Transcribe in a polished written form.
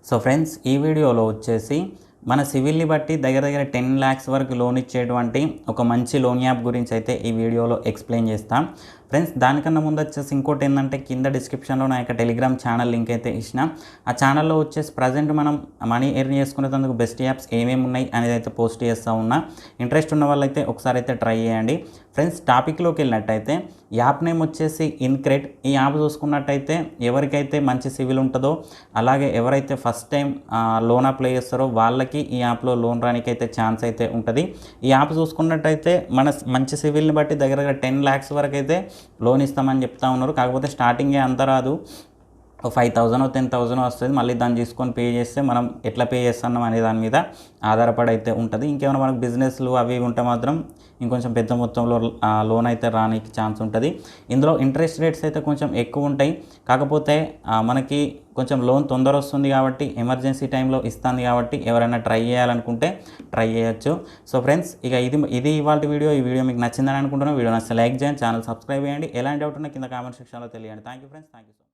So friends, ఈ వీడియోలో వచ్చేసి మన సివిల్ని బట్టి దగ్గర దగ్గర 10 lakhs వరకు లోన్ ఇచ్చేటువంటి ఒక మంచి లోన్ యాప్ గురించి అయితే ఈ వీడియోలో ఎక్స్ప్లెయిన్ చేస్తాం. ఫ్రెండ్స్, దానికన్నా ముందు వచ్చేసి ఇంకోటి ఏంటంటే, కింద డిస్క్రిప్షన్లో నా యొక్క టెలిగ్రామ్ ఛానల్ లింక్ అయితే ఇచ్చిన. ఆ ఛానల్లో వచ్చేసి ప్రజెంట్ మనం మనీ ఎర్న్ చేసుకునేందుకు బెస్ట్ యాప్స్ ఏమేమి ఉన్నాయి అనేది అయితే పోస్ట్ చేస్తూ ఉన్నా. ఇంట్రెస్ట్ ఉన్న వాళ్ళైతే ఒకసారి అయితే ట్రై చేయండి. ఫ్రెండ్స్, టాపిక్లోకి వెళ్ళినట్టయితే యాప్ నేమ్ వచ్చేసి ఇన్క్రెడ్. ఈ యాప్ చూసుకున్నట్టయితే ఎవరికైతే మంచి సివిల్ ఉంటుందో, అలాగే ఎవరైతే ఫస్ట్ టైం లోన్ అప్లై చేస్తారో వాళ్ళకి ఈ యాప్లో లోన్ రానికి అయితే ఛాన్స్ అయితే ఉంటుంది. ఈ యాప్ చూసుకున్నట్టయితే మన మంచి సివిల్ని బట్టి దగ్గర దగ్గర 10 lakhs వరకు అయితే లోన్ ఇస్తామని చెప్తా ఉన్నారు. కాకపోతే స్టార్టింగే అంత రాదు, 5,000 10,000 వస్తుంది. మళ్ళీ దాన్ని తీసుకొని పే చేస్తే మనం ఎట్లా పే చేస్తున్నాం అనే దాని మీద ఆధారపడి అయితే ఉంటుంది. ఇంకేమైనా మనకు బిజినెస్లు అవి ఉంటే మాత్రం ఇంకొంచెం పెద్ద మొత్తంలో లోన్ అయితే రానికి ఛాన్స్ ఉంటుంది. ఇందులో ఇంట్రెస్ట్ రేట్స్ అయితే కొంచెం ఎక్కువ ఉంటాయి. కాకపోతే మనకి కొంచెం లోన్ తొందర వస్తుంది కాబట్టి, ఎమర్జెన్సీ టైంలో ఇస్తుంది కాబట్టి ఎవరైనా ట్రై చేయాలనుకుంటే ట్రై చేయొచ్చు. సో ఫ్రెండ్స్, ఇక ఇది ఇవాళ వీడియో. ఈ వీడియో మీకు నచ్చిందని అనుకుంటున్నాను. వీడియో నచ్చితే లైక్ చేయండి, ఛానల్ సబ్స్క్రైబ్ చేయండి. ఎలాంటి డౌట్ ఉన్నా కింద కామెంట్ సెక్షన్లో తెలియండి. Thank you friends, thank you.